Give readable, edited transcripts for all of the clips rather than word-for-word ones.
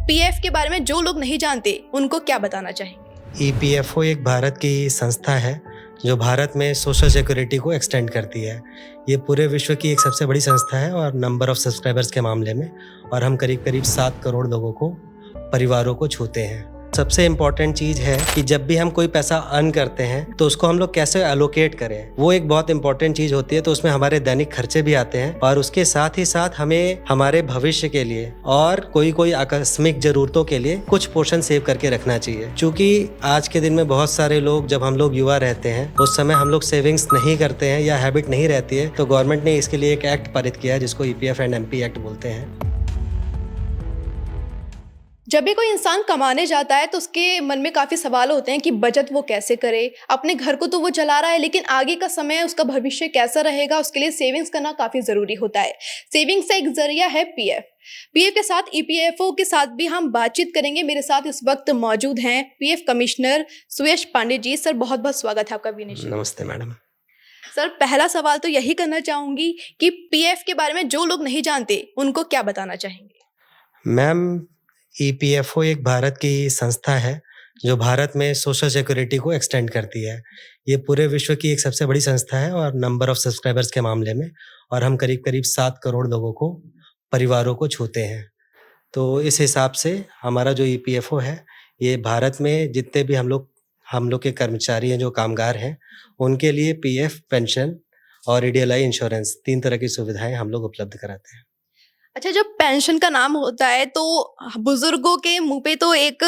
PF के बारे में जो लोग नहीं जानते उनको क्या बताना चाहेंगे? ईपीएफओ एक भारत की संस्था है जो भारत में सोशल सिक्योरिटी को एक्सटेंड करती है। ये पूरे विश्व की एक सबसे बड़ी संस्था है और नंबर ऑफ सब्सक्राइबर्स के मामले में और हम करीब 7 करोड़ लोगों को परिवारों को छूते हैं। सबसे इम्पॉर्टेंट चीज़ है कि जब भी हम कोई पैसा अर्न करते हैं तो उसको हम लोग कैसे एलोकेट करें, वो एक बहुत इंपॉर्टेंट चीज़ होती है। तो उसमें हमारे दैनिक खर्चे भी आते हैं और उसके साथ ही साथ हमें हमारे भविष्य के लिए और कोई आकस्मिक ज़रूरतों के लिए कुछ पोर्शन सेव करके रखना चाहिए। क्योंकि आज के दिन में बहुत सारे लोग, जब हम लोग युवा रहते हैं उस समय हम लोग सेविंग्स नहीं करते हैं या हैबिट नहीं रहती है, तो गवर्नमेंट ने इसके लिए एक एक्ट पारित किया है जिसको ईपीएफ एंड एमपी एक्ट बोलते हैं। जब भी कोई इंसान कमाने जाता है तो उसके मन में काफ़ी सवाल होते हैं कि बचत वो कैसे करे। अपने घर को तो वो चला रहा है, लेकिन आगे का समय, उसका भविष्य कैसा रहेगा, उसके लिए सेविंग्स करना काफ़ी ज़रूरी होता है। सेविंग्स का एक जरिया है पीएफ। पीएफ के साथ ईपीएफओ के साथ भी हम बातचीत करेंगे। मेरे साथ इस वक्त मौजूद हैं पीएफ कमिश्नर सुयश पांडे जी। सर, बहुत बहुत स्वागत है आपका विनेश। नमस्ते मैडम। सर, पहला सवाल तो यही करना चाहूँगी कि पीएफ के बारे में जो लोग नहीं जानते उनको क्या बताना चाहेंगे? मैम, ईपीएफओ एक भारत की संस्था है जो भारत में सोशल सिक्योरिटी को एक्सटेंड करती है। ये पूरे विश्व की एक सबसे बड़ी संस्था है और नंबर ऑफ सब्सक्राइबर्स के मामले में और हम करीब 7 करोड़ लोगों को परिवारों को छूते हैं। तो इस हिसाब से हमारा जो ईपीएफओ है, ये भारत में जितने भी हम लोग के कर्मचारी हैं, जो कामगार हैं, उनके लिए पीएफ, पेंशन और ईडीएलआई इंश्योरेंस 3 तरह की सुविधाएं हम लोग उपलब्ध कराते हैं। अच्छा, जब पेंशन का नाम होता है तो बुजुर्गों के मुंह पे तो एक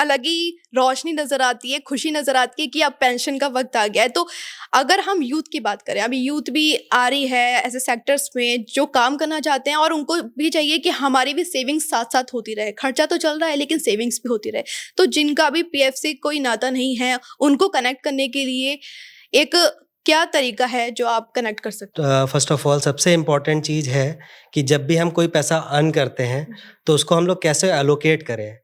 अलग ही रोशनी नजर आती है, खुशी नजर आती है कि अब पेंशन का वक्त आ गया है। तो अगर हम यूथ की बात करें, अभी यूथ भी आ रही है ऐसे सेक्टर्स में जो काम करना चाहते हैं और उनको भी चाहिए कि हमारी भी सेविंग्स साथ साथ होती रहे। खर्चा तो चल रहा है लेकिन सेविंग्स भी होती रहे। तो जिनका भी पीएफ से कोई नाता नहीं है, उनको कनेक्ट करने के लिए एक क्या तरीका है जो आप कनेक्ट कर सकते हो? फर्स्ट ऑफ ऑल, सबसे इम्पॉर्टेंट चीज़ है कि जब भी हम कोई पैसा अर्न करते हैं तो उसको हम लोग कैसे एलोकेट करें,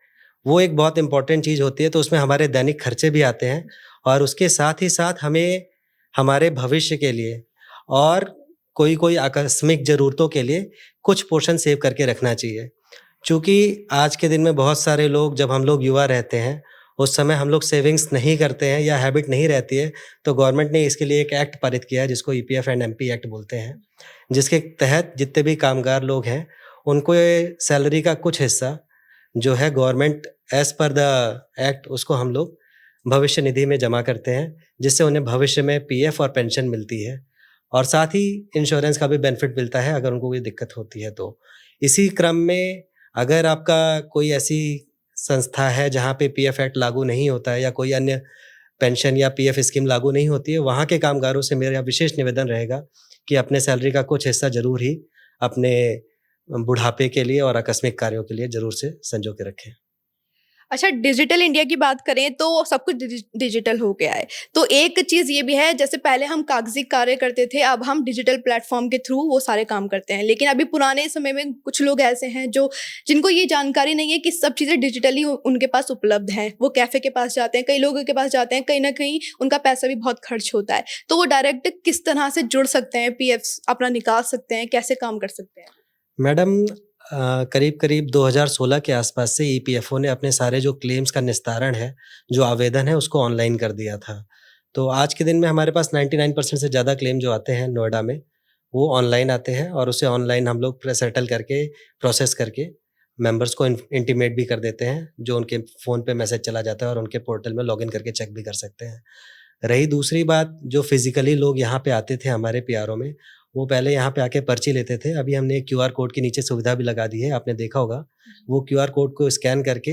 वो एक बहुत इम्पॉर्टेंट चीज़ होती है। तो उसमें हमारे दैनिक खर्चे भी आते हैं और उसके साथ ही साथ हमें हमारे भविष्य के लिए और कोई आकस्मिक ज़रूरतों के लिए कुछ पोर्शन सेव करके रखना चाहिए। क्योंकि आज के दिन में बहुत सारे लोग, जब हम लोग युवा रहते हैं उस समय हम लोग सेविंग्स नहीं करते हैं या हैबिट नहीं रहती है, तो गवर्नमेंट ने इसके लिए एक एक्ट पारित किया है जिसको ईपीएफ एंड एमपी एक्ट बोलते हैं। जिसके तहत जितने भी कामगार लोग हैं उनको ये सैलरी का कुछ हिस्सा जो है, government as per the act, उसको हम लोग भविष्य निधि में जमा करते हैं, जिससे उन्हें भविष्य में पीएफ और पेंशन मिलती है और साथ ही इंश्योरेंस का भी बेनिफिट मिलता है अगर उनको कोई दिक्कत होती है तो। इसी क्रम में अगर आपका कोई ऐसी संस्था है जहाँ पे पीएफ एक्ट लागू नहीं होता है या कोई अन्य पेंशन या पीएफ स्कीम लागू नहीं होती है, वहाँ के कामगारों से मेरा विशेष निवेदन रहेगा कि अपने सैलरी का कुछ हिस्सा ज़रूर ही अपने बुढ़ापे के लिए और आकस्मिक कार्यों के लिए ज़रूर से संजो के रखें। अच्छा, डिजिटल इंडिया की बात करें तो सब कुछ डिजिटल हो गया है। तो एक चीज़ ये भी है, जैसे पहले हम कागज़ी कार्य करते थे, अब हम डिजिटल प्लेटफ़ॉर्म के थ्रू वो सारे काम करते हैं। लेकिन अभी पुराने समय में कुछ लोग ऐसे हैं जिनको ये जानकारी नहीं है कि सब चीज़ें डिजिटली उनके पास उपलब्ध हैं। वो कैफ़े के पास जाते हैं, कई लोगों के पास जाते हैं, कहीं न कहीं उनका पैसा भी बहुत खर्च होता है। तो वो डायरेक्ट किस तरह से जुड़ सकते हैं, पीएफ अपना निकाल सकते हैं, कैसे काम कर सकते हैं? मैडम, करीब 2016 के आसपास से ईपीएफओ ने अपने सारे जो क्लेम्स का निस्तारण है, जो आवेदन है, उसको ऑनलाइन कर दिया था। तो आज के दिन में हमारे पास 99% से ज़्यादा क्लेम जो आते हैं नोएडा में, वो ऑनलाइन आते हैं और उसे ऑनलाइन हम लोग सेटल करके, प्रोसेस करके मेंबर्स को इंटीमेट भी कर देते हैं, जो उनके फ़ोन पे मैसेज चला जाता है और उनके पोर्टल में लॉगिन करके चेक भी कर सकते हैं। रही दूसरी बात, जो फिज़िकली लोग यहाँ पे आते थे हमारे पीआरओ में, वो पहले यहाँ पे आके पर्ची लेते थे। अभी हमने एक क्यूआर कोड के नीचे सुविधा भी लगा दी है, आपने देखा होगा। वो क्यूआर कोड को स्कैन करके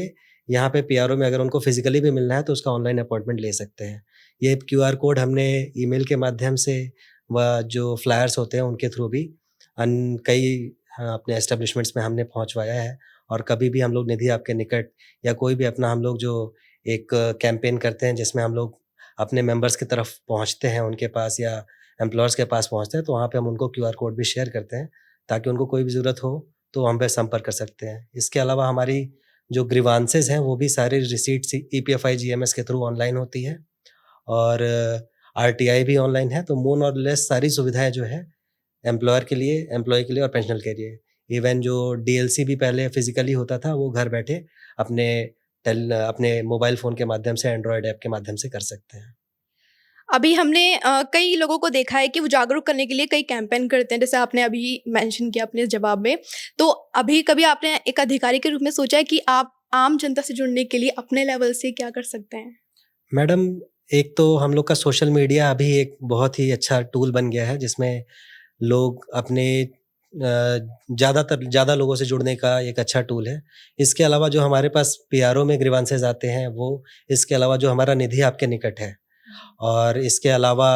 यहाँ पे पीआरओ में अगर उनको फिज़िकली भी मिलना है तो उसका ऑनलाइन अपॉइंटमेंट ले सकते हैं। ये क्यूआर कोड हमने ईमेल के माध्यम से व जो फ्लायर्स होते हैं उनके थ्रू भी कई अपने एस्टेब्लिशमेंट्स में हमने पहुँचवाया है। और कभी भी हम लोग निधि आपके निकट या कोई भी अपना हम लोग जो एक कैंपेन करते हैं जिसमें हम लोग अपने मेंबर्स की तरफ पहुँचते हैं, उनके पास या एम्प्लॉयर्स के पास पहुँचते हैं, तो वहाँ पे हम उनको क्यूआर कोड भी शेयर करते हैं ताकि उनको कोई भी ज़रूरत हो तो हम पे संपर्क कर सकते हैं। इसके अलावा हमारी जो ग्रीवांसेज़ हैं वो भी सारी रिसीट्स ईपीएफआई जीएमएस के थ्रू ऑनलाइन होती है और आरटीआई भी ऑनलाइन है। तो मोर और लेस सारी सुविधाएँ जो है एम्प्लॉयर के लिए, एम्प्लॉयी के लिए और पेंशनर के लिए, इवन जो डीएलसी भी पहले फिजिकली होता था वो घर बैठे अपने मोबाइल फ़ोन के माध्यम से, एंड्रॉयड ऐप के माध्यम से कर सकते हैं। अभी हमने कई लोगों को देखा है कि वो जागरूक करने के लिए कई कैंपेन करते हैं, जैसे आपने अभी मेंशन किया अपने जवाब में। तो अभी कभी आपने एक अधिकारी के रूप में सोचा है कि आप आम जनता से जुड़ने के लिए अपने लेवल से क्या कर सकते हैं? मैडम, एक तो हम लोग का सोशल मीडिया अभी एक बहुत ही अच्छा टूल बन गया है, जिसमें लोग अपने ज़्यादा लोगों से जुड़ने का एक अच्छा टूल है। इसके अलावा जो हमारे पास पीआरओ में ग्रीवांसेस आते हैं वो, इसके अलावा जो हमारा निधि आपके निकट है, और इसके अलावा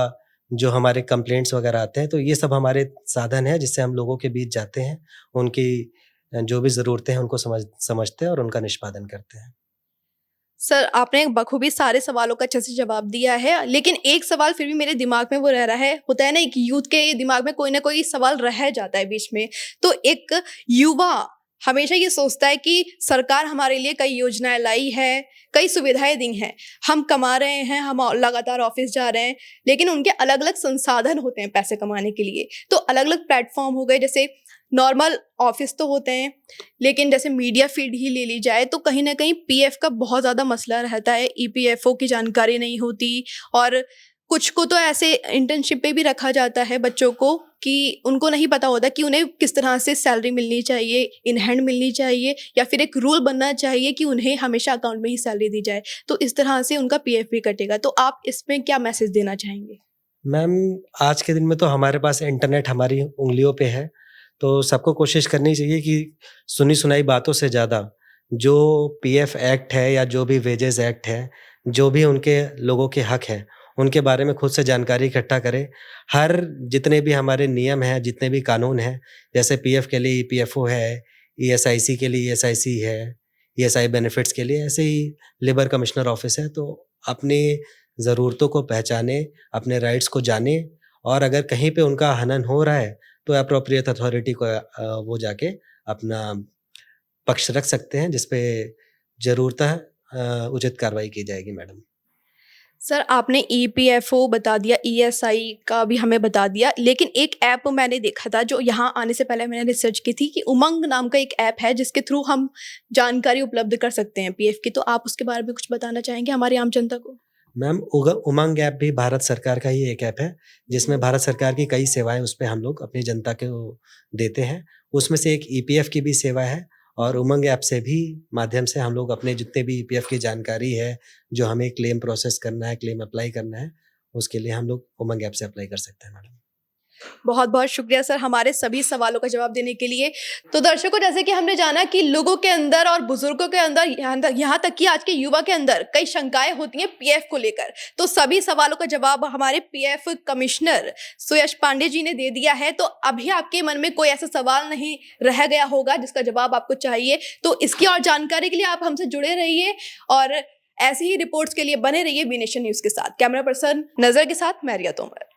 जो हमारे कंप्लेंट्स वगैरह आते हैं, तो ये सब हमारे साधन हैं जिससे हम लोगों के बीच जाते हैं, उनकी जो भी ज़रूरतें हैं उनको समझते हैं और उनका निष्पादन करते हैं। सर, आपने बखूबी सारे सवालों का अच्छे से जवाब दिया है, लेकिन एक सवाल फिर भी मेरे दिमाग में वो रह रहा है। होता है ना, एक यूथ के दिमाग में कोई ना कोई सवाल रह जाता है बीच में। तो एक युवा हमेशा ये सोचता है कि सरकार हमारे लिए कई योजनाएँ लाई है, कई सुविधाएँ दी हैं। हम कमा रहे हैं, हम लगातार ऑफ़िस जा रहे हैं, लेकिन उनके अलग-अलग संसाधन होते हैं पैसे कमाने के लिए। तो अलग-अलग प्लेटफ़ॉर्म हो गए, जैसे नॉर्मल ऑफ़िस तो होते हैं, लेकिन जैसे मीडिया फ़ीड ही ले ली जाए तो कहीं न कहीं पीएफ का बहुत ज़्यादा मसला रहता है, ईपीएफओ की जानकारी नहीं होती, और कुछ को तो ऐसे इंटर्नशिप पे भी रखा जाता है बच्चों को कि उनको नहीं पता होता कि उन्हें किस तरह से सैलरी मिलनी चाहिए, इन हैंड मिलनी चाहिए, या फिर एक रूल बनना चाहिए कि उन्हें हमेशा अकाउंट में ही सैलरी दी जाए। तो इस तरह से उनका पीएफ भी कटेगा। तो आप इसमें क्या मैसेज देना चाहेंगे? मैम, आज के दिन में तो हमारे पास इंटरनेट हमारी उँगलियों पे है, तो सबको कोशिश करनी चाहिए कि सुनी-सुनाई बातों से ज़्यादा जो पीएफ एक्ट है या जो भी वेजेस एक्ट है, जो भी उनके लोगों के हक हैं, उनके बारे में खुद से जानकारी इकट्ठा करें। हर जितने भी हमारे नियम हैं, जितने भी कानून हैं, जैसे पीएफ के लिए ईपीएफओ है, ईएसआईसी के लिए ईएसआईसी है, ईएसआई बेनिफिट्स के लिए ऐसे ही लेबर कमिश्नर ऑफ़िस है, तो अपनी ज़रूरतों को पहचानें, अपने राइट्स को जानें, और अगर कहीं पे उनका हनन हो रहा है, तो एप्रोप्रिएट अथॉरिटी को वो जाके अपना पक्ष रख सकते हैं, जिस पे ज़रूरतः उचित कार्रवाई की जाएगी मैडम। सर, आपने ईपीएफओ बता दिया, ईएसआई का भी हमें बता दिया, लेकिन एक ऐप मैंने देखा था जो यहाँ आने से पहले मैंने रिसर्च की थी कि उमंग नाम का एक ऐप है जिसके थ्रू हम जानकारी उपलब्ध कर सकते हैं पीएफ की। तो आप उसके बारे में कुछ बताना चाहेंगे हमारी आम जनता को? मैम, उमंग ऐप भी भारत सरकार का ही एक ऐप है, जिसमें भारत सरकार की कई सेवाएँ उसपे हम लोग अपनी जनता को देते हैं। उसमें से एक ईपीएफ की भी सेवा है, और उमंग ऐप से भी माध्यम से हम लोग अपने जितने भी ईपीएफ की जानकारी है, जो हमें क्लेम प्रोसेस करना है, क्लेम अप्लाई करना है, उसके लिए हम लोग उमंग ऐप से अप्लाई कर सकते हैं मैडम। बहुत-बहुत शुक्रिया सर हमारे सभी सवालों का जवाब देने के लिए। तो दर्शकों, जैसे कि हमने जाना कि लोगों के अंदर और बुजुर्गों के अंदर, यहाँ तक कि आज के युवा के अंदर कई शंकाएँ होती हैं पीएफ को लेकर। तो सभी सवालों का जवाब हमारे पीएफ कमिश्नर सुयश पांडे जी ने दे दिया है। तो अभी आपके मन में कोई ऐसा सवाल नहीं रह गया होगा जिसका जवाब आपको चाहिए। तो इसकी और जानकारी के लिए आप हमसे जुड़े रहिए, और ऐसी ही रिपोर्ट्स के लिए बने रहिए बी नेशन न्यूज़ के साथ। कैमरा पर्सन नज़र के साथ मैं रिया तोमर।